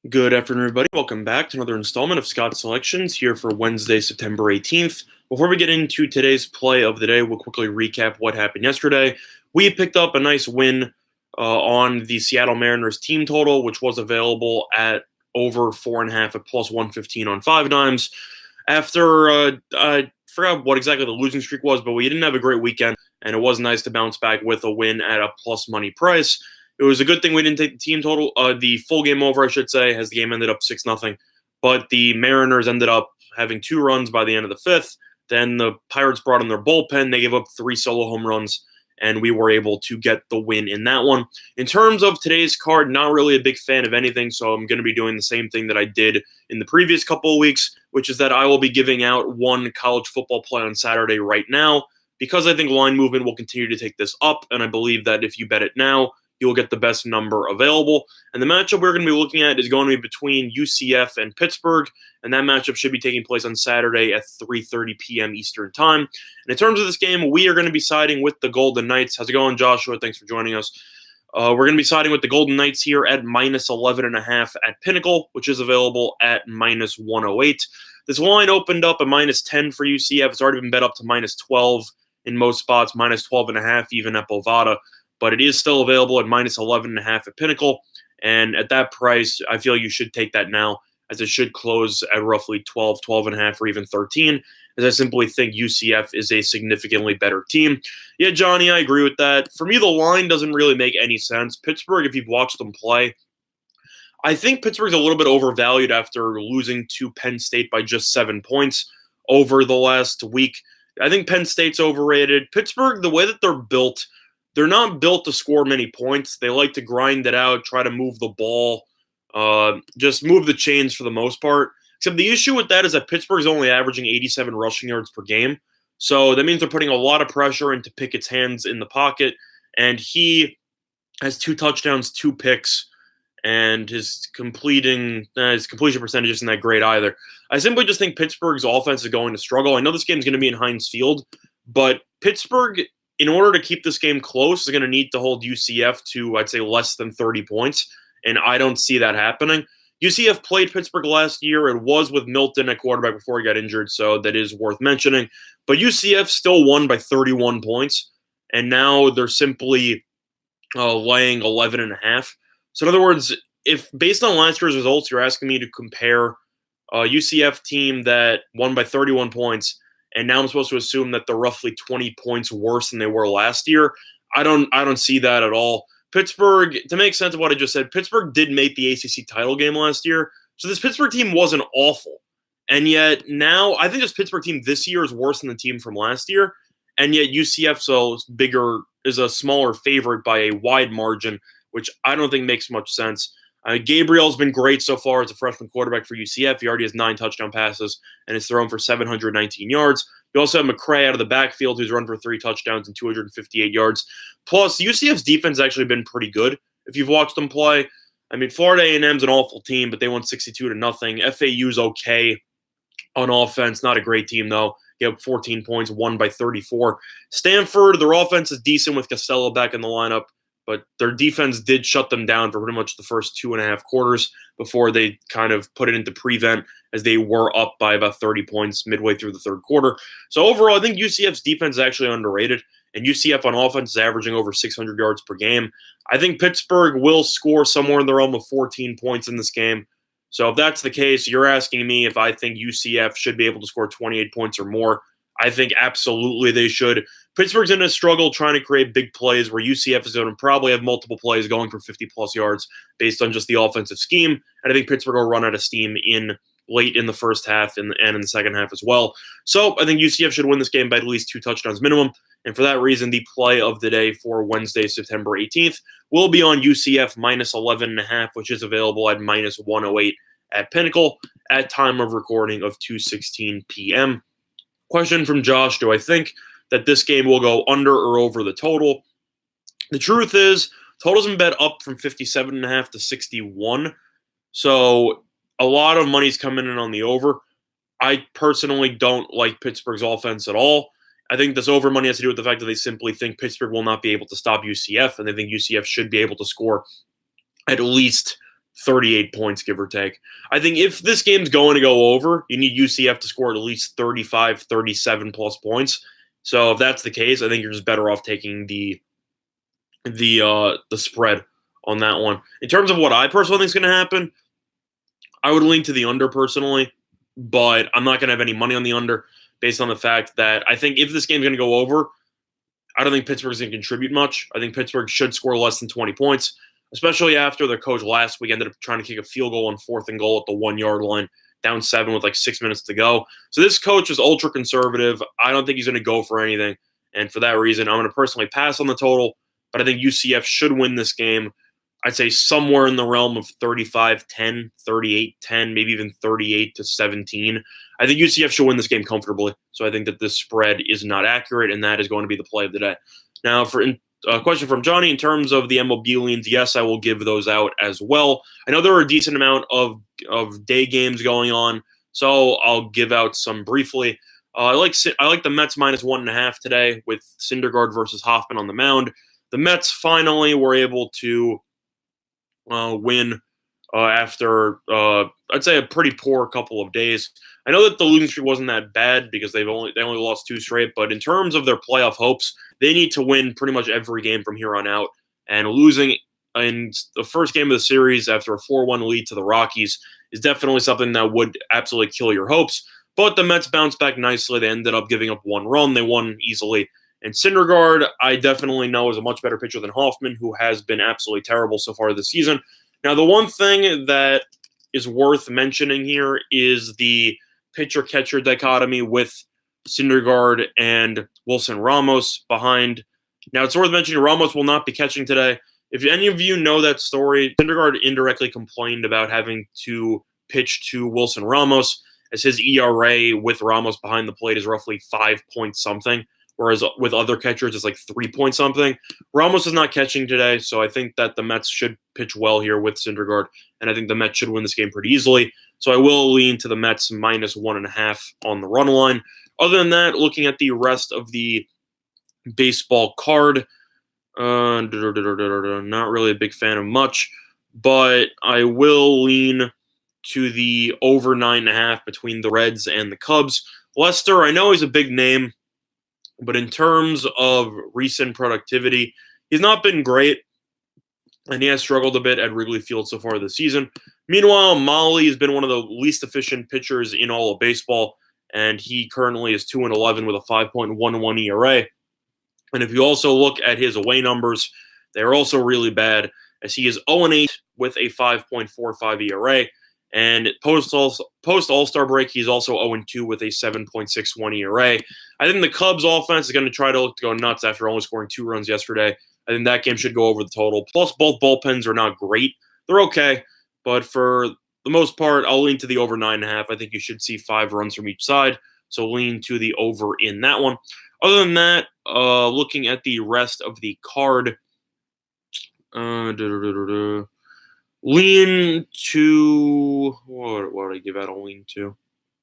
Good afternoon, everybody. Welcome back to another installment of Scott's Selections here for Wednesday, September 18th. Before we get into today's play of the day, we'll quickly recap what happened yesterday. We picked up a nice win on the Seattle Mariners team total, which was available at over 4.5 at plus 115 on 5 dimes. After, I forgot what exactly the losing streak was, but we didn't have a great weekend, and it was nice to bounce back with a win at a plus money price. It was a good thing we didn't take the team total, the full game over, I should say, as the game ended up 6-0. But the Mariners ended up having 2 runs by the end of the 5th. Then the Pirates brought in their bullpen. They gave up 3 solo home runs, and we were able to get the win in that one. In terms of today's card, not really a big fan of anything, so I'm going to be doing the same thing that I did in the previous couple of weeks, which is that I will be giving out one college football play on Saturday right now, because I think line movement will continue to take this up, and I believe that if you bet it now, you'll get the best number available. And the matchup we're going to be looking at is going to be between UCF and Pittsburgh, and that matchup should be taking place on Saturday at 3:30 p.m. Eastern Time. And in terms of this game, we are going to be siding with the Golden Knights. How's it going, Joshua? Thanks for joining us. We're going to be siding with the Golden Knights here at minus 11.5 at Pinnacle, which is available at minus 108. This line opened up at minus 10 for UCF. It's already been bet up to minus 12 in most spots, minus 12.5 even at Bovada. But it is still available at minus 11.5 at Pinnacle. And at that price, I feel you should take that now, as it should close at roughly 12, 12.5, or even 13, as I simply think UCF is a significantly better team. Yeah, Johnny, I agree with that. For me, the line doesn't really make any sense. Pittsburgh, if you've watched them play, I think Pittsburgh's a little bit overvalued after losing to Penn State by just 7 points over the last week. I think Penn State's overrated. Pittsburgh, the way that they're built, they're not built to score many points. They like to grind it out, try to move the ball, just move the chains for the most part. Except the issue with that is that Pittsburgh's only averaging 87 rushing yards per game. So that means they're putting a lot of pressure into Pickett's hands in the pocket. And he has 2 touchdowns, 2 picks, and his completion percentage isn't that great either. I simply just think Pittsburgh's offense is going to struggle. I know this game's going to be in Heinz Field, but Pittsburgh, in order to keep this game close, is going to need to hold UCF to, I'd say, less than 30 points, and I don't see that happening. UCF played Pittsburgh last year. It was with Milton at quarterback before he got injured, so that is worth mentioning. But UCF still won by 31 points, and now they're simply laying 11.5. So in other words, if based on last year's results, you're asking me to compare a UCF team that won by 31 points, and now I'm supposed to assume that they're roughly 20 points worse than they were last year. I don't see that at all. Pittsburgh, to make sense of what I just said, Pittsburgh did make the ACC title game last year, so this Pittsburgh team wasn't awful. And yet now, I think this Pittsburgh team this year is worse than the team from last year, and yet UCF is a smaller favorite by a wide margin, which I don't think makes much sense. Gabriel's been great so far as a freshman quarterback for UCF. He already has 9 touchdown passes and is thrown for 719 yards. You also have McCray out of the backfield, who's run for 3 touchdowns and 258 yards. Plus, UCF's defense has actually been pretty good if you've watched them play. I mean, Florida A&M's an awful team, but they won 62-0. FAU's okay on offense. Not a great team, though. They have 14 points, won by 34. Stanford, their offense is decent with Costello back in the lineup, but their defense did shut them down for pretty much the first 2.5 quarters before they kind of put it into prevent, as they were up by about 30 points midway through the third quarter. So overall, I think UCF's defense is actually underrated, and UCF on offense is averaging over 600 yards per game. I think Pittsburgh will score somewhere in the realm of 14 points in this game. So if that's the case, you're asking me if I think UCF should be able to score 28 points or more. I think absolutely they should. Pittsburgh's in a struggle trying to create big plays, where UCF is going to probably have multiple plays going for 50-plus yards based on just the offensive scheme. And I think Pittsburgh will run out of steam late in the first half and in the second half as well. So I think UCF should win this game by at least 2 touchdowns minimum. And for that reason, the play of the day for Wednesday, September 18th, will be on UCF minus 11.5, which is available at minus 108 at Pinnacle at time of recording of 2:16 p.m. Question from Josh: do I think that this game will go under or over the total? The truth is, total's been bet up from 57.5 to 61. So a lot of money's coming in on the over. I personally don't like Pittsburgh's offense at all. I think this over money has to do with the fact that they simply think Pittsburgh will not be able to stop UCF, and they think UCF should be able to score at least 38 points, give or take. I think if this game's going to go over, you need UCF to score at least 35, 37 plus points. So if that's the case, I think you're just better off taking the spread on that one. In terms of what I personally think is going to happen, I would lean to the under personally, but I'm not going to have any money on the under based on the fact that I think if this game's going to go over, I don't think Pittsburgh's going to contribute much. I think Pittsburgh should score less than 20 points, especially after their coach last week ended up trying to kick a field goal on 4th and goal at the 1-yard line, down 7 with like 6 minutes to go. So this coach is ultra conservative. I don't think he's going to go for anything. And for that reason, I'm going to personally pass on the total, but I think UCF should win this game. I'd say somewhere in the realm of 35-10, 38-10, maybe even 38-17. I think UCF should win this game comfortably. So I think that this spread is not accurate, and that is going to be the play of the day. Now, for a question from Johnny, in terms of the MLB leans, yes, I will give those out as well. I know there are a decent amount of day games going on, so I'll give out some briefly. I like the Mets minus 1.5 today with Syndergaard versus Hoffman on the mound. The Mets finally were able to win after I'd say a pretty poor couple of days. I know that the losing streak wasn't that bad because they only lost 2 straight, but in terms of their playoff hopes, they need to win pretty much every game from here on out. And losing in the first game of the series after a 4-1 lead to the Rockies is definitely something that would absolutely kill your hopes. But the Mets bounced back nicely. They ended up giving up 1 run. They won easily. And Syndergaard, I definitely know, is a much better pitcher than Hoffman, who has been absolutely terrible so far this season. Now, the one thing that is worth mentioning here is the pitcher-catcher dichotomy with Syndergaard and Wilson Ramos behind. Now, it's worth mentioning Ramos will not be catching today. If any of you know that story, Syndergaard indirectly complained about having to pitch to Wilson Ramos, as his ERA with Ramos behind the plate is roughly 5 point something. Whereas with other catchers, it's like 3 point something. Ramos is not catching today, so I think that the Mets should pitch well here with Syndergaard, and I think the Mets should win this game pretty easily. So I will lean to the Mets minus 1.5 on the run line. Other than that, looking at the rest of the baseball card, not really a big fan of much, but I will lean to the over 9.5 between the Reds and the Cubs. Lester, I know he's a big name, but in terms of recent productivity, he's not been great, and he has struggled a bit at Wrigley Field so far this season. Meanwhile, Molly has been one of the least efficient pitchers in all of baseball, and he currently is 2-11 with a 5.11 ERA. And if you also look at his away numbers, they're also really bad, as he is 0-8 with a 5.45 ERA. And post All-Star break, he's also 0-2 with a 7.61 ERA. I think the Cubs offense is going to try to go nuts after only scoring 2 runs yesterday. I think that game should go over the total. Plus, both bullpens are not great. They're okay, but for the most part, I'll lean to the over 9.5. I think you should see 5 runs from each side, so lean to the over in that one. Other than that, looking at the rest of the card, lean to what would I give out a lean to?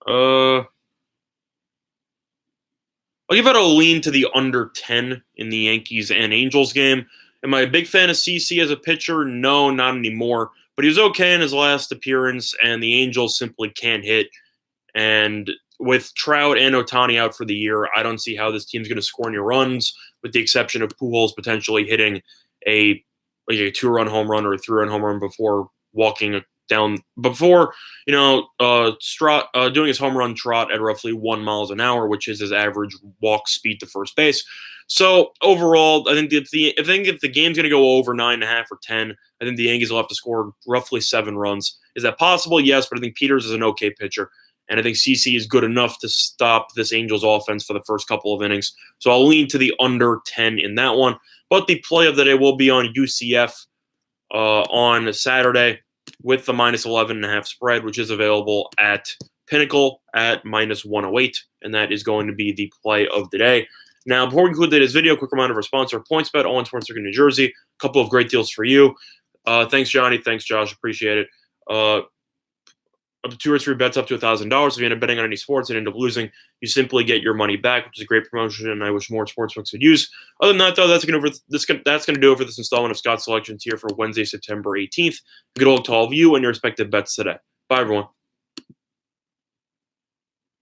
I'll give out a lean to the under 10 in the Yankees and Angels game. Am I a big fan of CC as a pitcher? No, not anymore. But he was okay in his last appearance, and the Angels simply can't hit. And with Trout and Ohtani out for the year, I don't see how this team's going to score any runs, with the exception of Pujols potentially hitting a 2-run home run or a 3-run home run before walking down, doing his home run trot at roughly 1 mile an hour, which is his average walk speed to first base. So overall, I think if the game's going to go over 9.5 or 10, I think the Yankees will have to score roughly 7 runs. Is that possible? Yes, but I think Peters is an okay pitcher, and I think CC is good enough to stop this Angels offense for the first couple of innings. So I'll lean to the under 10 in that one. But the play of the day will be on UCF on Saturday with the minus 11.5 spread, which is available at Pinnacle at minus 108, and that is going to be the play of the day. Now, before we conclude today's video, quick reminder of our sponsor, PointsBet, all in Sports Circuit, New Jersey. A couple of great deals for you. Thanks, Johnny. Thanks, Josh. Appreciate it. up to 2 or 3 bets up to $1,000. If you end up betting on any sports and end up losing, you simply get your money back, which is a great promotion, and I wish more sportsbooks would use. Other than that, though, that's going to do it for this installment of Scott's Selections here for Wednesday, September 18th. Good luck to all of you and your respective bets today. Bye, everyone.